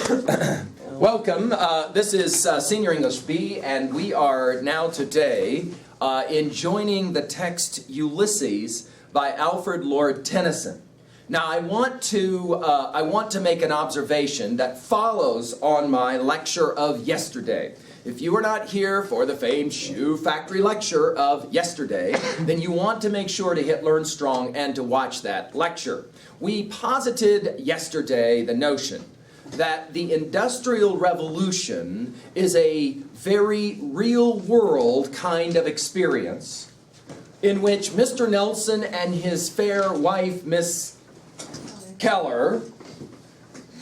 Welcome. This is Senior English B, and we are now today enjoining the text Ulysses by Alfred Lord Tennyson. Now, I want to make an observation that follows on my lecture of yesterday. If you were not here for the famed shoe factory lecture of yesterday, then you want to make sure to hit Learn Strong and to watch that lecture. We posited yesterday the notion that the Industrial Revolution is a very real-world kind of experience in which Mr. Nelson and his fair wife, Miss Keller,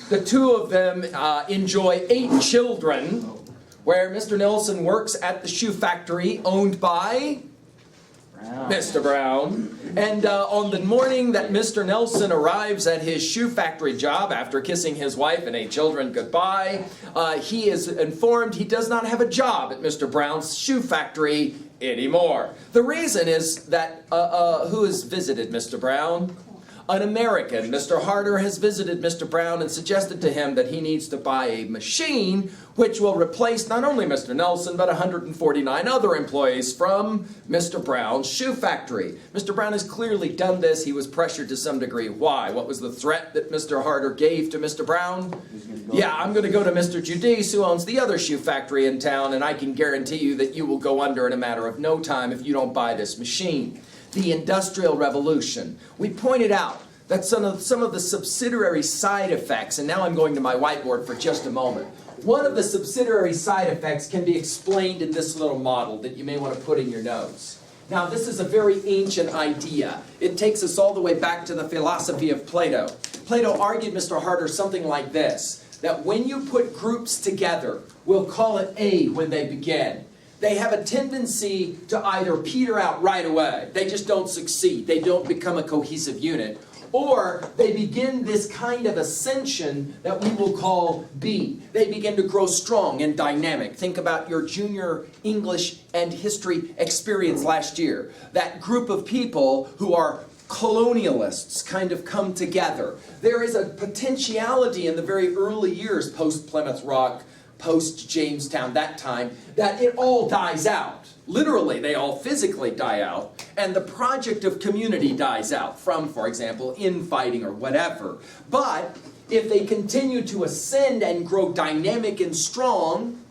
the two of them enjoy 8 children, where Mr. Nelson works at the shoe factory owned by Mr. Brown. And on the morning that Mr. Nelson arrives at his shoe factory job after kissing his wife and 8 children goodbye, he is informed he does not have a job at Mr. Brown's shoe factory anymore. The reason is that who has visited Mr. Brown? An American, Mr. Harder, has visited Mr. Brown and suggested to him that he needs to buy a machine which will replace not only Mr. Nelson, but 149 other employees from Mr. Brown's shoe factory. Mr. Brown has clearly done this. He was pressured to some degree. Why? What was the threat that Mr. Harder gave to Mr. Brown? Yeah, I'm going to go to Mr. Judice, who owns the other shoe factory in town, and I can guarantee you that you will go under in a matter of no time if you don't buy this machine. The Industrial Revolution. We pointed out that some of the subsidiary side effects, and now I'm going to my whiteboard for just a moment. One of the subsidiary side effects can be explained in this little model that you may want to put in your notes. Now, this is a very ancient idea. It takes us all the way back to the philosophy of Plato. Plato argued, Mr. Harder, something like this, that when you put groups together, we'll call it A when they begin, they have a tendency to either peter out right away. They just don't succeed. They don't become a cohesive unit. Or they begin this kind of ascension that we will call B. They begin to grow strong and dynamic. Think about your junior English and history experience last year. That group of people who are colonialists kind of come together. There is a potentiality in the very early years, post-Plymouth Rock, post-Jamestown, that time, that it all dies out. Literally, they all physically die out, and the project of community dies out from, for example, infighting or whatever. But if they continue to ascend and grow dynamic and strong,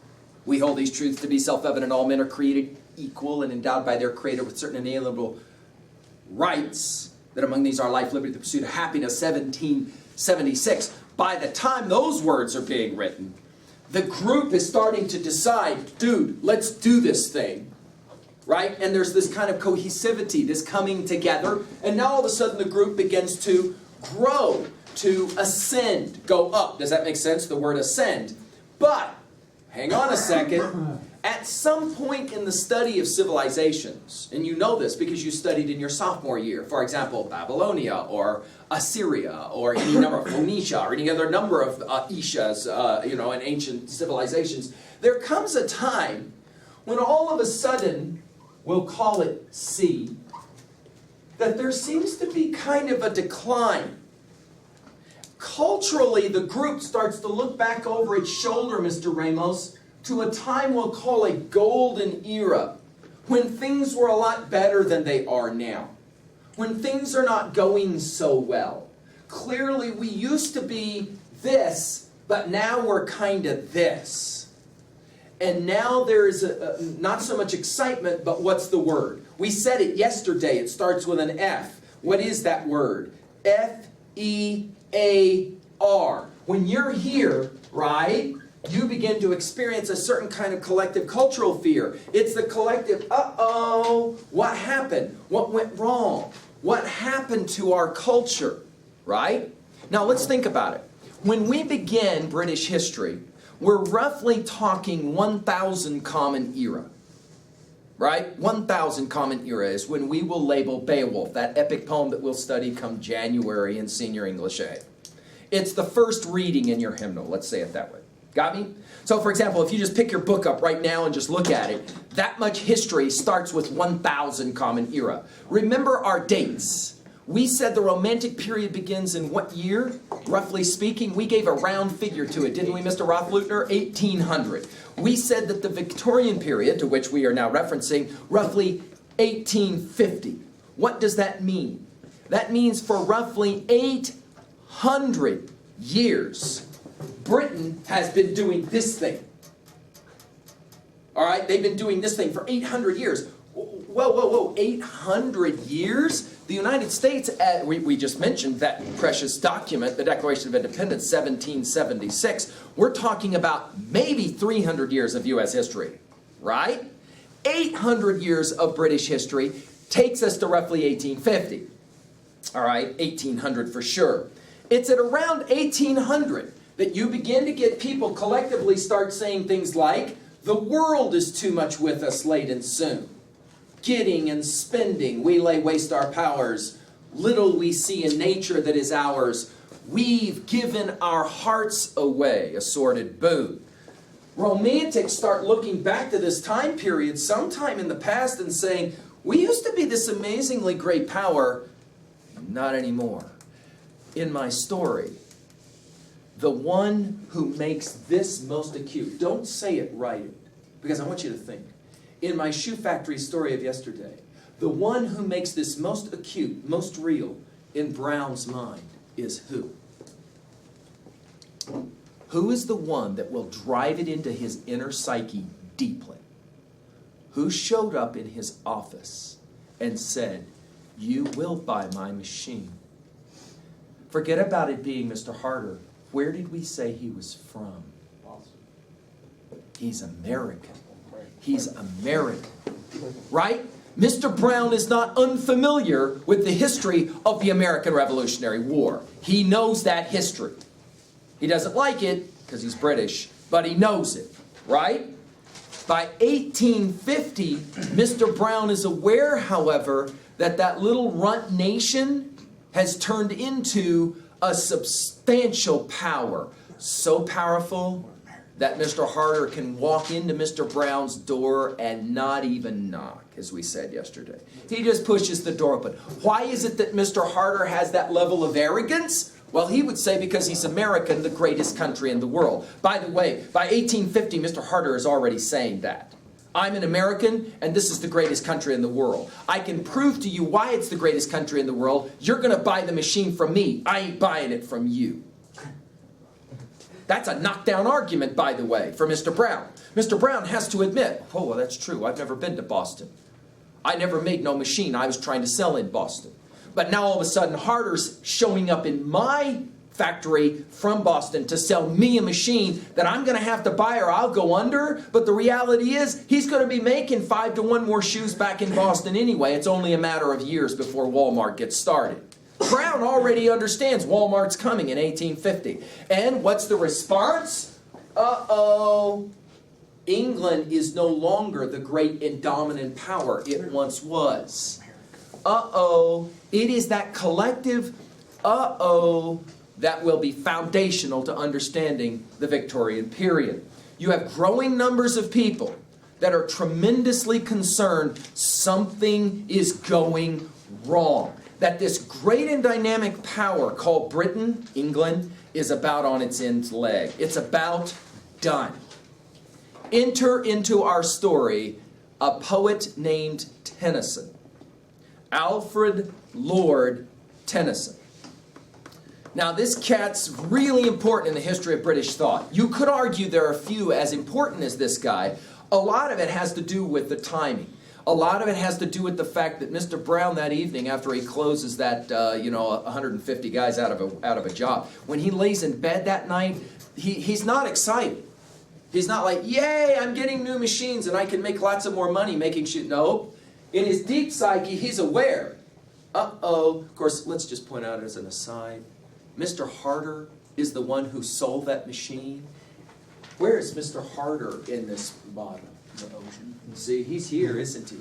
we hold these truths to be self-evident. All men are created equal and endowed by their Creator with certain inalienable rights, that among these are life, liberty, the pursuit of happiness, 1776. By the time those words are being written, the group is starting to decide, dude, let's do this thing, right? And there's this kind of cohesivity, this coming together, and now all of a sudden the group begins to grow, to ascend, go up. Does that make sense? The word ascend. But, hang on a second, at some point in the study of civilizations, and you know this because you studied in your sophomore year, for example, Babylonia or Assyria or any number of Phoenicia or any other number of Ishas, in ancient civilizations, there comes a time when all of a sudden, we'll call it C, that there seems to be kind of a decline. Culturally, the group starts to look back over its shoulder, Mr. Ramos, to a time we'll call a golden era, when things were a lot better than they are now, when things are not going so well. Clearly, we used to be this, but now we're kind of this. And now there's not so much excitement, but what's the word? We said it yesterday. It starts with an F. What is that word? F-E-A-R. When you're here, right, you begin to experience a certain kind of collective cultural fear. It's the collective, uh-oh, what happened? What went wrong? What happened to our culture, right? Now let's think about it. When we begin British history, we're roughly talking 1000 Common Era, right? 1000 Common Era is when we will label Beowulf, that epic poem that we'll study come January in Senior English A. It's the first reading in your hymnal, let's say it that way. Got me? So for example, if you just pick your book up right now and just look at it, that much history starts with 1000 Common Era. Remember our dates. We said the Romantic period begins in what year? Roughly speaking, we gave a round figure to it, didn't we, Mr. Rothblutner? 1800. We said that the Victorian period, to which we are now referencing, roughly 1850. What does that mean? That means for roughly 800 years, Britain has been doing this thing. All right, they've been doing this thing for 800 years. Whoa, 800 years? The United States, we just mentioned that precious document, the Declaration of Independence, 1776. We're talking about maybe 300 years of U.S. history, right? 800 years of British history takes us to roughly 1850. All right, 1800 for sure. It's at around 1800 that you begin to get people collectively start saying things like, the world is too much with us late and soon. Getting and spending, we lay waste our powers. Little we see in nature that is ours. We've given our hearts away, a sordid boon. Romantics start looking back to this time period sometime in the past and saying, we used to be this amazingly great power, not anymore. In my story, the one who makes this most acute, don't say it, write it, because I want you to think. In my shoe factory story of yesterday, the one who makes this most acute, most real in Brown's mind is who? Who is the one that will drive it into his inner psyche deeply? Who showed up in his office and said, you will buy my machine? Forget about it being Mr. Harder. Where did we say he was from? He's American. He's American. Right? Mr. Brown is not unfamiliar with the history of the American Revolutionary War. He knows that history. He doesn't like it because he's British, but he knows it. Right? By 1850, Mr. Brown is aware, however, that that little runt nation has turned into a substantial power. So powerful that Mr. Harder can walk into Mr. Brown's door and not even knock, as we said yesterday. He just pushes the door open. Why is it that Mr. Harder has that level of arrogance? Well, he would say because he's American, the greatest country in the world. By the way, by 1850, Mr. Harder is already saying that. I'm an American, and this is the greatest country in the world. I can prove to you why it's the greatest country in the world. You're going to buy the machine from me. I ain't buying it from you. That's a knockdown argument, by the way, for Mr. Brown. Mr. Brown has to admit, oh, well, that's true. I've never been to Boston. I never made no machine I was trying to sell in Boston. But now all of a sudden, Harder's showing up in my factory from Boston to sell me a machine that I'm going to have to buy or I'll go under. But the reality is, he's going to be making 5 to 1 more shoes back in Boston anyway. It's only a matter of years before Walmart gets started. Brown already understands Walmart's coming in 1850. And what's the response? Uh-oh. England is no longer the great and dominant power it once was. Uh-oh. It is that collective uh-oh that will be foundational to understanding the Victorian period. You have growing numbers of people that are tremendously concerned something is going wrong. That this great and dynamic power called Britain, England, is about on its end leg. It's about done. Enter into our story a poet named Tennyson. Alfred Lord Tennyson. Now this cat's really important in the history of British thought. You could argue there are few as important as this guy. A lot of it has to do with the timing. A lot of it has to do with the fact that Mr. Brown that evening, after he closes that, 150 guys out of a job, when he lays in bed that night, he's not excited. He's not like, yay, I'm getting new machines and I can make lots of more money making shit. No. In his deep psyche, he's aware. Uh-oh. Of course, let's just point out as an aside, Mr. Harder is the one who sold that machine. Where is Mr. Harder in this model? The ocean. See, he's here, isn't he?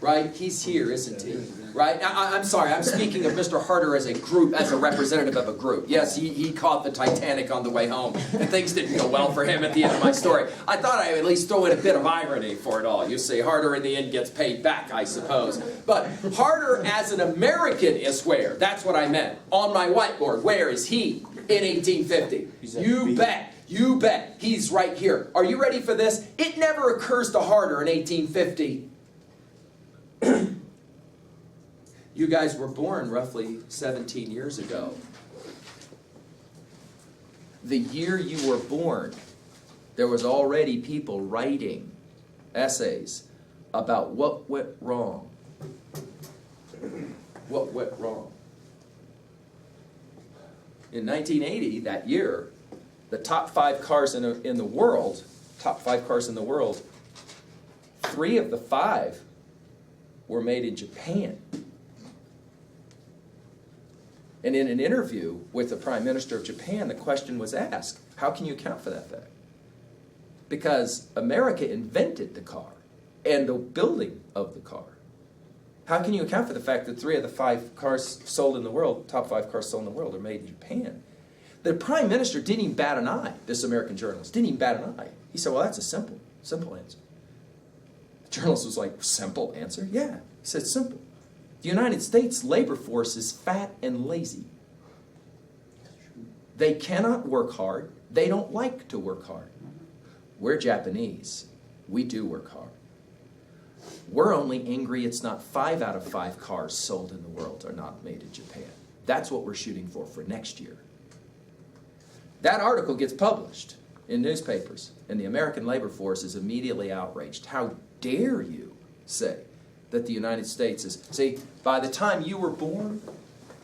right? He's here, isn't he? Right? I'm sorry, I'm speaking of Mr. Harder as a group, as a representative of a group. Yes, he caught the Titanic on the way home, and things didn't go well for him at the end of my story. I thought I would at least throw in a bit of irony for it all. You see, Harder in the end gets paid back, I suppose. But Harder as an American is where? That's what I meant. On my whiteboard, where is he in 1850? You bet. You bet. He's right here. Are you ready for this? It never occurs to Harder in 1850. You guys were born roughly 17 years ago. The year you were born, there was already people writing essays about what went wrong. What went wrong? In 1980, that year, the top 5 cars in the world, 3 of the 5 were made in Japan. And in an interview with the Prime Minister of Japan, the question was asked, how can you account for that fact? Because America invented the car and the building of the car. How can you account for the fact that 3 of the 5 cars sold in the world, top 5 cars sold in the world, are made in Japan? The Prime Minister didn't even bat an eye, this American journalist, didn't even bat an eye. He said, well, that's a simple answer. The journalist was like, simple answer? Yeah. He said, simple. The United States labor force is fat and lazy. They cannot work hard. They don't like to work hard. We're Japanese. We do work hard. We're only angry it's not 5 out of 5 cars sold in the world are not made in Japan. That's what we're shooting for next year. That article gets published in newspapers, and the American labor force is immediately outraged. How dare you say that the United States is... See, by the time you were born,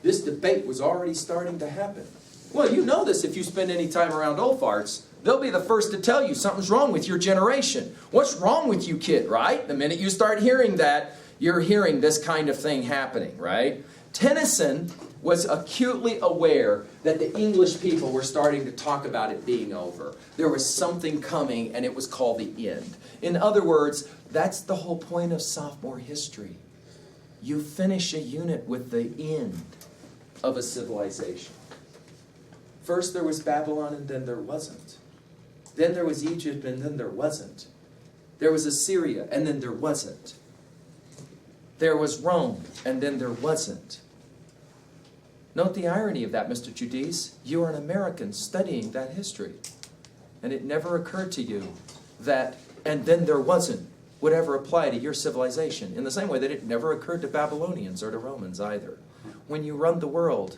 this debate was already starting to happen. Well, you know this if you spend any time around old farts. They'll be the first to tell you something's wrong with your generation. What's wrong with you, kid, right? The minute you start hearing that, you're hearing this kind of thing happening, right? Tennyson was acutely aware that the English people were starting to talk about it being over. There was something coming, and it was called the end. In other words, that's the whole point of sophomore history. You finish a unit with the end of a civilization. First there was Babylon, and then there wasn't. Then there was Egypt, and then there wasn't. There was Assyria, and then there wasn't. There was Rome, and then there wasn't. Note the irony of that, Mr. Judice. You are an American studying that history. And it never occurred to you that, and then there wasn't, would ever apply to your civilization. In the same way that it never occurred to Babylonians or to Romans either. When you run the world,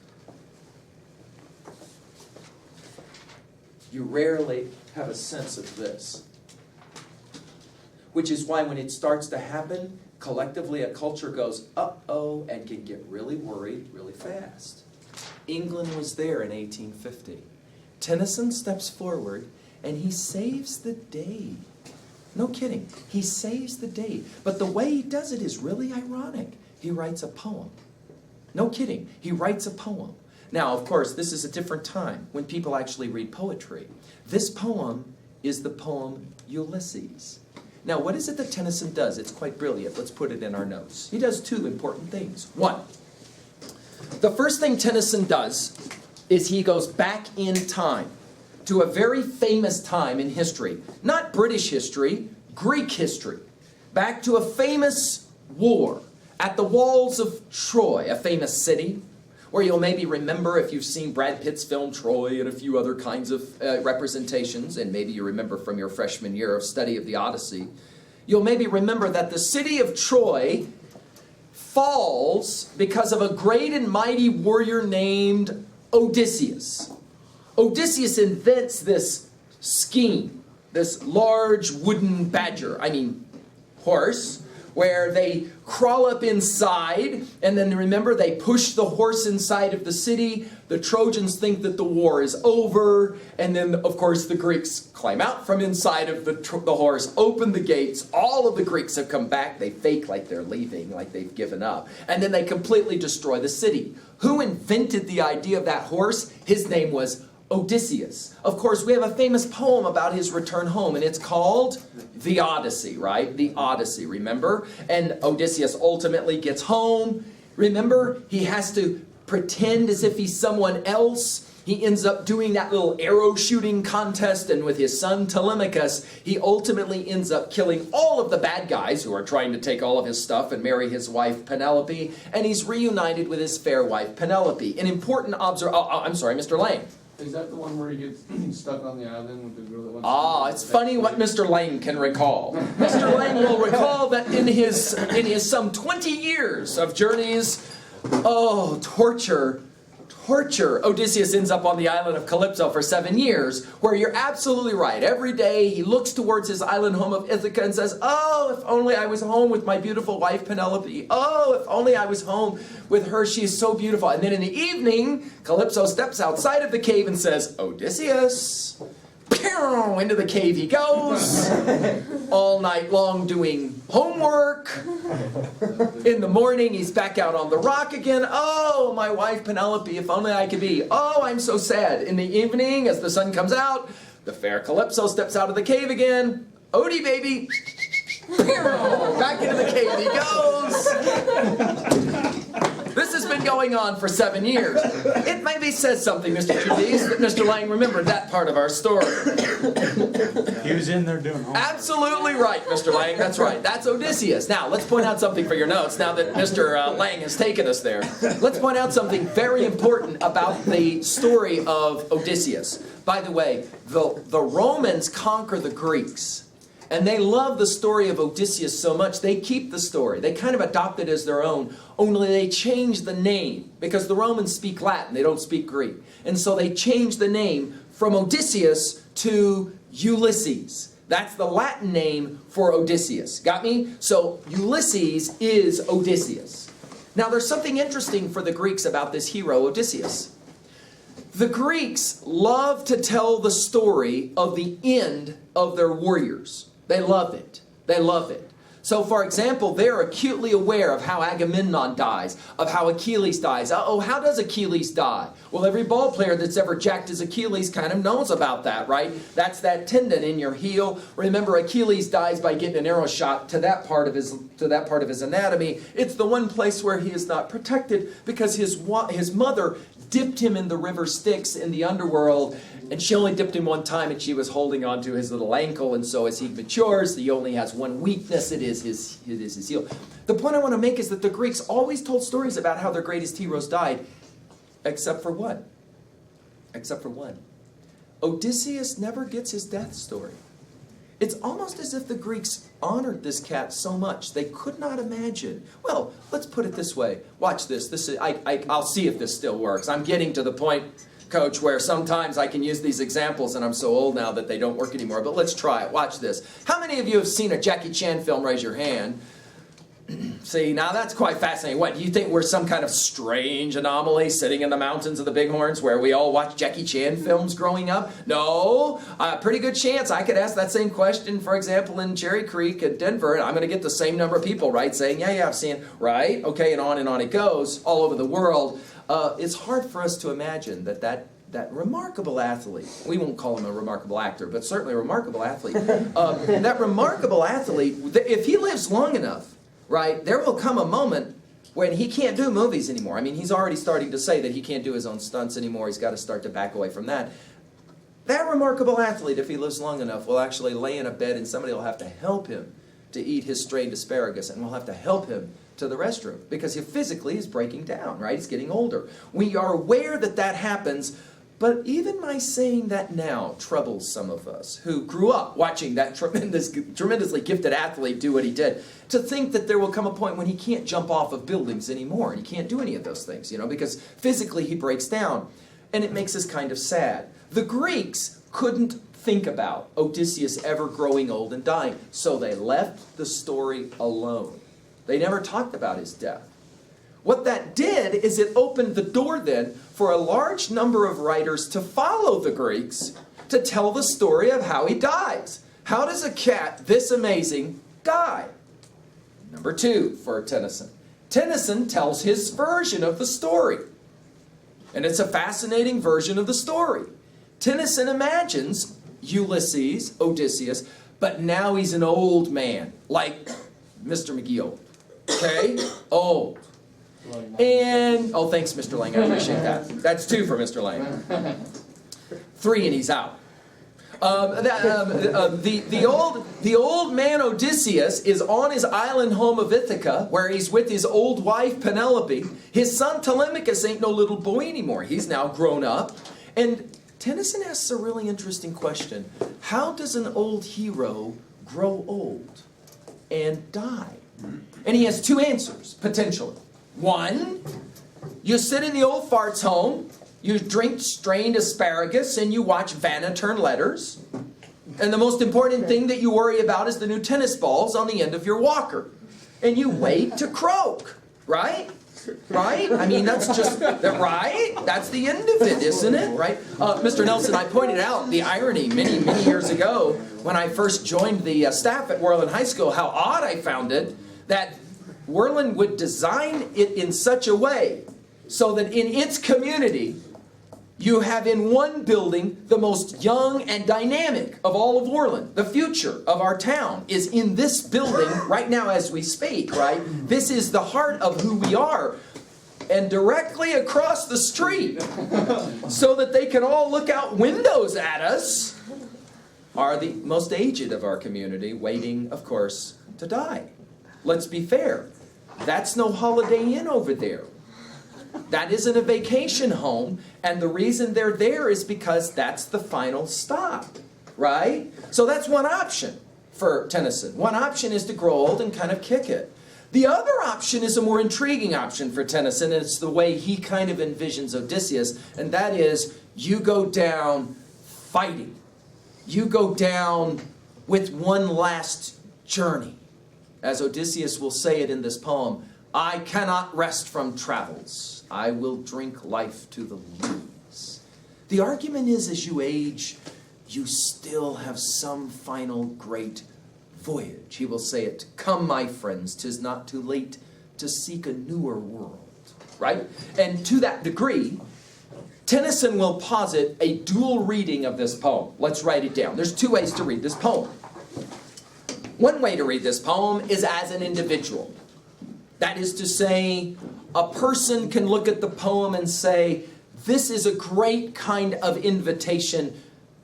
you rarely have a sense of this. Which is why when it starts to happen, collectively a culture goes, uh-oh, and can get really worried really fast. England was there in 1850. Tennyson steps forward and he saves the day. No kidding. He saves the day. But the way he does it is really ironic. He writes a poem. No kidding. He writes a poem. Now, of course, this is a different time when people actually read poetry. This poem is the poem Ulysses. Now, what is it that Tennyson does? It's quite brilliant. Let's put it in our notes. He does 2 important things. 1, the first thing Tennyson does is he goes back in time to a very famous time in history. Not British history, Greek history. Back to a famous war at the walls of Troy, a famous city, where you'll maybe remember if you've seen Brad Pitt's film Troy and a few other kinds of representations, and maybe you remember from your freshman year of study of the Odyssey, you'll maybe remember that the city of Troy falls because of a great and mighty warrior named Odysseus. Odysseus invents this scheme, this large wooden horse, where they crawl up inside, and then remember they push the horse inside of the city. The Trojans think that the war is over, and then of course the Greeks climb out from inside of the horse, open the gates. All of the Greeks have come back. They fake like they're leaving, like they've given up, and then they completely destroy the city. Who invented the idea of that horse? His name was Odysseus. Of course, we have a famous poem about his return home, and it's called the Odyssey, right? The Odyssey, remember? And Odysseus ultimately gets home. Remember, he has to pretend as if he's someone else. He ends up doing that little arrow shooting contest, and with his son Telemachus, he ultimately ends up killing all of the bad guys who are trying to take all of his stuff and marry his wife Penelope, and he's reunited with his fair wife Penelope. An important I'm sorry, Mr. Lang. Is that the one where he gets stuck on the island with the girl that wants to... It's funny what Mr. Lane can recall. Mr. Lane will recall that in his some 20 years of journeys, torture, Odysseus ends up on the island of Calypso for 7 years, where you're absolutely right. Every day he looks towards his island home of Ithaca and says, "Oh, if only I was home with my beautiful wife Penelope. Oh, if only I was home with her. She is so beautiful." And then in the evening, Calypso steps outside of the cave and says, "Odysseus." Pew! Into the cave he goes, all night long doing homework. In the morning, he's back out on the rock again. "Oh, my wife Penelope, if only I could be. Oh, I'm so sad." In the evening, as the sun comes out, the fair Calypso steps out of the cave again. "Odie, baby." Pew! Back into the cave he goes. This has been going on for 7 years. It maybe says something, Mr. Judice, that Mr. Lang remembered that part of our story. He was in there doing homework. Absolutely right, Mr. Lang. That's right. That's Odysseus. Now, let's point out something for your notes, now that Mr. Lang has taken us there. Let's point out something very important about the story of Odysseus. By the way, the Romans conquer the Greeks. And they love the story of Odysseus so much, they keep the story. They kind of adopt it as their own, only they change the name. Because the Romans speak Latin, they don't speak Greek. And so they change the name from Odysseus to Ulysses. That's the Latin name for Odysseus. Got me? So Ulysses is Odysseus. Now there's something interesting for the Greeks about this hero, Odysseus. The Greeks love to tell the story of the end of their warriors. They love it. They love it. So, for example, they're acutely aware of how Agamemnon dies, of how Achilles dies. How does Achilles die? Well, every ball player that's ever jacked his Achilles kind of knows about that, right? That's that tendon in your heel. Remember, Achilles dies by getting an arrow shot to that part of his anatomy. It's the one place where he is not protected because his mother dipped him in the river Styx in the underworld, and she only dipped him one time, and she was holding on to his little ankle, and so as he matures, he only has one weakness, it is his heel. The point I want to make is that the Greeks always told stories about how their greatest heroes died, except for one. Except for one. Odysseus never gets his death story. It's almost as if the Greeks honored this cat so much they could not imagine. Well, let's put it this way. Watch this. I'll see if this still works. I'm getting to the point, Coach, where sometimes I can use these examples, and I'm so old now that they don't work anymore. But let's try it. Watch this. How many of you have seen a Jackie Chan film? Raise your hand. See, now that's quite fascinating. What, do you think we're some kind of strange anomaly sitting in the mountains of the Bighorns where we all watch Jackie Chan films growing up? No, pretty good chance I could ask that same question, for example, in Cherry Creek at Denver, and I'm going to get the same number of people, right, saying, yeah, I've seen, right, okay, and on it goes, all over the world. It's hard for us to imagine that remarkable athlete, we won't call him a remarkable actor, but certainly a remarkable athlete, that remarkable athlete, if he lives long enough, right, there will come a moment when he can't do movies anymore. I mean, he's already starting to say that he can't do his own stunts anymore. He's got to start to back away from that. That remarkable athlete, if he lives long enough, will actually lay in a bed and somebody will have to help him to eat his strained asparagus, and will have to help him to the restroom because he physically is breaking down, right? He's getting older. We are aware that that happens, but even my saying that now troubles some of us who grew up watching that tremendously gifted athlete do what he did, to think that there will come a point when he can't jump off of buildings anymore, and he can't do any of those things, because physically he breaks down, and it makes us kind of sad. The Greeks couldn't think about Odysseus ever growing old and dying, so they left the story alone. They never talked about his death. What that did is it opened the door then for a large number of writers to follow the Greeks to tell the story of how he dies. How does a cat this amazing die? Number 2 for Tennyson. Tennyson tells his version of the story. And it's a fascinating version of the story. Tennyson imagines Ulysses, Odysseus, but now he's an old man, like Mr. McGee. Okay? Old. And, oh, thanks, Mr. Lang. I appreciate that. That's 2 for Mr. Lang. 3 and he's out. The old man Odysseus is on his island home of Ithaca, where he's with his old wife Penelope. His son Telemachus ain't no little boy anymore. He's now grown up. And Tennyson asks a really interesting question. How does an old hero grow old and die? And he has 2 answers, potentially. 1, you sit in the old fart's home, you drink strained asparagus, and you watch Vanna turn letters. And the most important thing that you worry about is the new tennis balls on the end of your walker. And you wait to croak, right? Right? I mean, that's just, right? That's the end of it, isn't it? Right? Mr. Nelson, I pointed out the irony many, many years ago when I first joined the staff at Worland High School, how odd I found it that Worland would design it in such a way so that in its community, you have in one building the most young and dynamic of all of Worland. The future of our town is in this building right now as we speak, right? This is the heart of who we are. And directly across the street, so that they can all look out windows at us, are the most aged of our community, waiting, of course, to die. Let's be fair. That's no Holiday Inn over there. That isn't a vacation home, and the reason they're there is because that's the final stop, right? So that's one option for Tennyson. One option is to grow old and kind of kick it. The other option is a more intriguing option for Tennyson, and it's the way he kind of envisions Odysseus, and that is you go down fighting. You go down with one last journey. As Odysseus will say it in this poem, I cannot rest from travels. I will drink life to the lees. The argument is, as you age, you still have some final great voyage. He will say it, come, my friends, 'tis not too late to seek a newer world. Right? And to that degree, Tennyson will posit a dual reading of this poem. Let's write it down. There's 2 ways to read this poem. One way to read this poem is as an individual. That is to say, a person can look at the poem and say, this is a great kind of invitation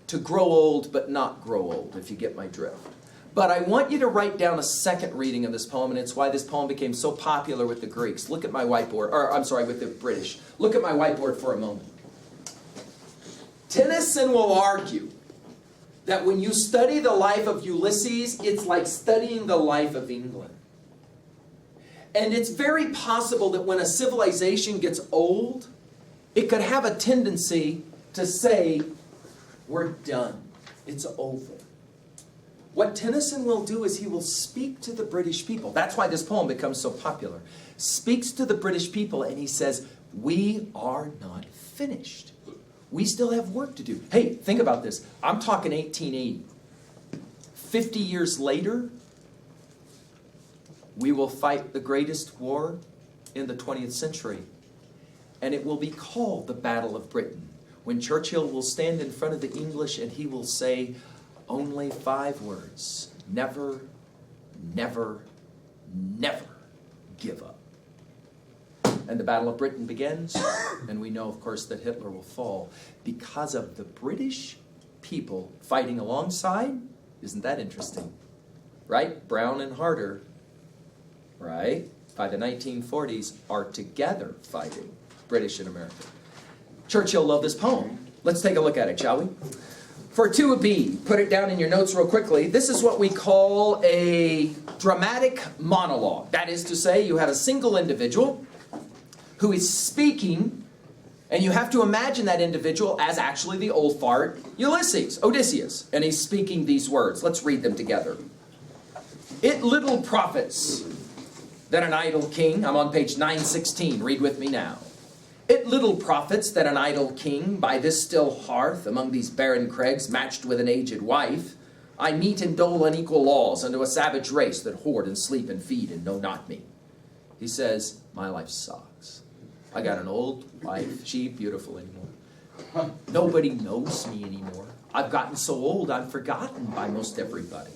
to grow old but not grow old, if you get my drift. But I want you to write down a second reading of this poem, and it's why this poem became so popular with the Greeks. Look at my whiteboard, or I'm sorry, with the British. Look at my whiteboard for a moment. Tennyson will argue that when you study the life of Ulysses, it's like studying the life of England. And it's very possible that when a civilization gets old, it could have a tendency to say, we're done. It's over. What Tennyson will do is he will speak to the British people. That's why this poem becomes so popular. Speaks to the British people and he says, we are not finished. We still have work to do. Hey, think about this. I'm talking 1880. 50 years later, we will fight the greatest war in the 20th century. And it will be called the Battle of Britain, when Churchill will stand in front of the English and he will say only 5 words. Never, never, never give up. And the Battle of Britain begins, and we know, of course, that Hitler will fall because of the British people fighting alongside. Isn't that interesting? Right? Brown and Harder, right, by the 1940s, are together fighting, British and American. Churchill loved this poem. Let's take a look at it, shall we? For 2B, put it down in your notes real quickly. This is what we call a dramatic monologue. That is to say, you have a single individual who is speaking, and you have to imagine that individual as actually the old fart Ulysses, Odysseus. And he's speaking these words. Let's read them together. It little profits that an idle king, I'm on page 916, read with me now. It little profits that an idle king by this still hearth among these barren crags matched with an aged wife, I meet and dole unequal laws unto a savage race that hoard and sleep and feed and know not me. He says, my life sucks. I got an old wife, she ain't beautiful anymore. Nobody knows me anymore. I've gotten so old, I'm forgotten by most everybody.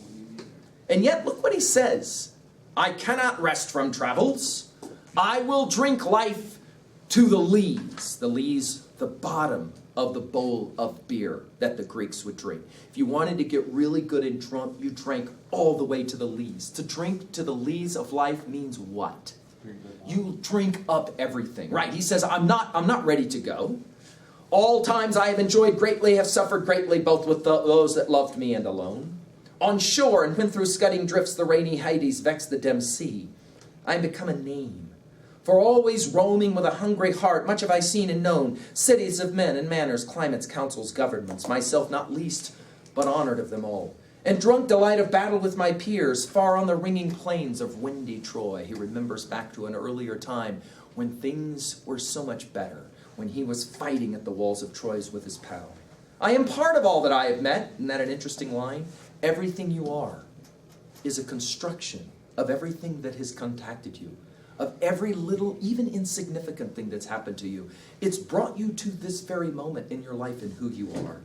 And yet, look what he says. I cannot rest from travels. I will drink life to the lees. The lees, the bottom of the bowl of beer that the Greeks would drink. If you wanted to get really good and drunk, you drank all the way to the lees. To drink to the lees of life means what? You drink up everything. Right, he says, I'm not ready to go. All times I have enjoyed greatly, have suffered greatly, both with those that loved me and alone. On shore, and when through scudding drifts the rainy Hades vex the dim sea, I am become a name. For always roaming with a hungry heart, much have I seen and known, cities of men and manners, climates, councils, governments, myself not least, but honored of them all. And drunk delight of battle with my peers, far on the ringing plains of windy Troy. He remembers back to an earlier time when things were so much better, when he was fighting at the walls of Troy with his pal. I am part of all that I have met. Isn't that an interesting line? Everything you are is a construction of everything that has contacted you, of every little, even insignificant thing that's happened to you. It's brought you to this very moment in your life and who you are.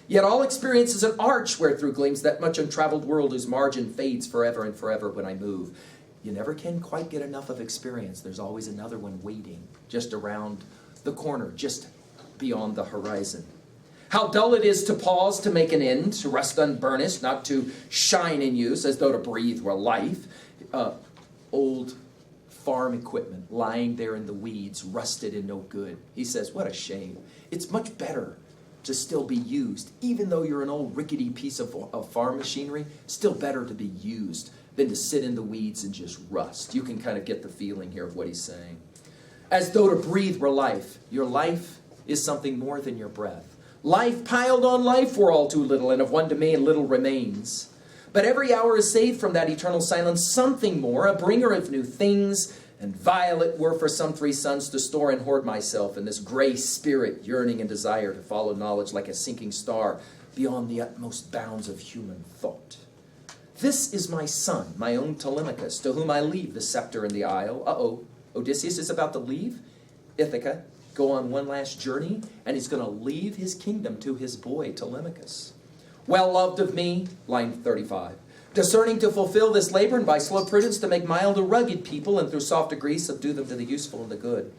Yet all experience is an arch wherethrough gleams that much untraveled world whose margin fades forever and forever when I move. You never can quite get enough of experience. There's always another one waiting just around the corner, just beyond the horizon. How dull it is to pause, to make an end, to rest unburnished, not to shine in use as though to breathe were life. Old farm equipment lying there in the weeds, rusted and no good. He says, what a shame. It's much better to still be used. Even though you're an old rickety piece of farm machinery, still better to be used than to sit in the weeds and just rust. You can kind of get the feeling here of what he's saying. As though to breathe were life. Your life is something more than your breath. Life piled on life were all too little, and of one domain little remains. But every hour is saved from that eternal silence something more, a bringer of new things, and vile it were for some 3 suns to store and hoard myself in this gray spirit, yearning and desire to follow knowledge like a sinking star beyond the utmost bounds of human thought. This is my son, my own Telemachus, to whom I leave the scepter and the isle. Odysseus is about to leave Ithaca, go on one last journey, and he's going to leave his kingdom to his boy Telemachus. Well loved of me, line 35, discerning to fulfill this labor, and by slow prudence to make mild a rugged people, and through soft degrees subdue them to the useful and the good.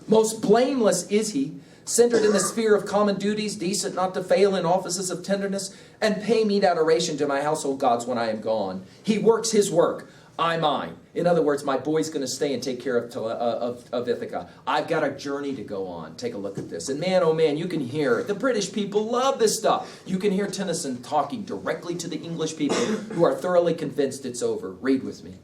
Most blameless is he, centered in the sphere of common duties, decent not to fail in offices of tenderness, and pay meet adoration to my household gods when I am gone. He works his work, I mine. In other words, my boy's going to stay and take care of Ithaca. I've got a journey to go on. Take a look at this. And man, oh man, you can hear it. The British people love this stuff. You can hear Tennyson talking directly to the English people who are thoroughly convinced it's over. Read with me.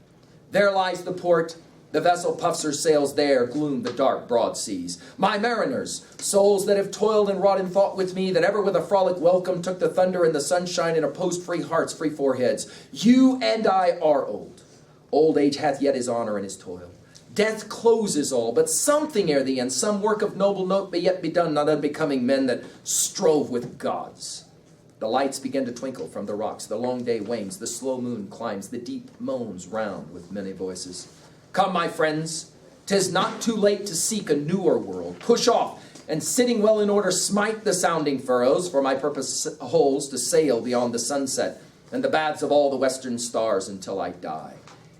There lies the port. The vessel puffs her sails, there gloom the dark broad seas. My mariners, souls that have toiled and wrought in thought with me, that ever with a frolic welcome took the thunder and the sunshine and opposed free hearts, free foreheads. You and I are old. Old age hath yet his honor and his toil. Death closes all, but something ere the end, some work of noble note may yet be done, not unbecoming men that strove with gods. The lights begin to twinkle from the rocks, the long day wanes, the slow moon climbs, the deep moans round with many voices. Come, my friends, 'tis not too late to seek a newer world. Push off, and sitting well in order, smite the sounding furrows, for my purpose holds to sail beyond the sunset and the baths of all the western stars until I die.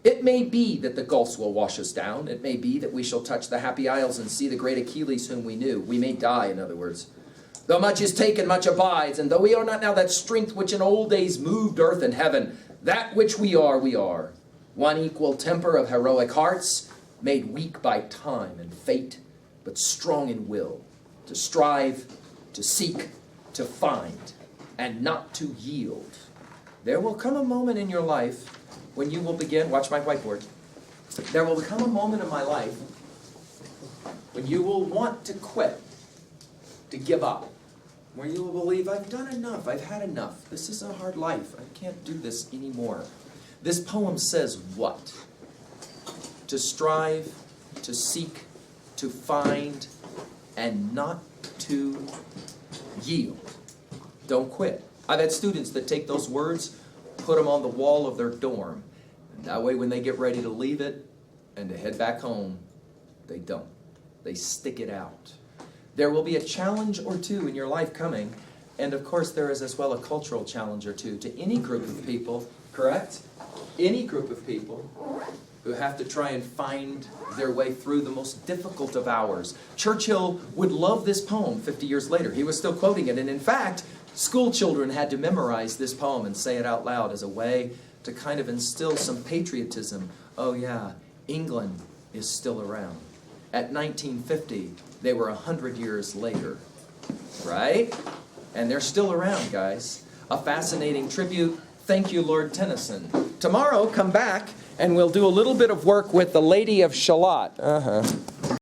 It may be that the gulfs will wash us down. It may be that we shall touch the happy isles and see the great Achilles whom we knew. We may die, in other words. Though much is taken, much abides, and though we are not now that strength which in old days moved earth and heaven, that which we are, we are. One equal temper of heroic hearts, made weak by time and fate, but strong in will, to strive, to seek, to find, and not to yield. There will come a moment in your life when you will begin, watch my whiteboard, there will come a moment in my life when you will want to quit, to give up, where you will believe, I've done enough, I've had enough, this is a hard life, I can't do this anymore. This poem says what? To strive, to seek, to find, and not to yield. Don't quit. I've had students that take those words, put them on the wall of their dorm. And that way when they get ready to leave it and to head back home, they don't. They stick it out. There will be a challenge or two in your life coming. And of course, there is as well a cultural challenge or two to any group of people, correct? Any group of people who have to try and find their way through the most difficult of hours. Churchill would love this poem 50 years later. He was still quoting it. And in fact, school children had to memorize this poem and say it out loud as a way to kind of instill some patriotism. Oh yeah, England is still around. At 1950, they were 100 years later, right? And they're still around, guys. A fascinating tribute. Thank you, Lord Tennyson. Tomorrow, come back, and we'll do a little bit of work with the Lady of Shalott.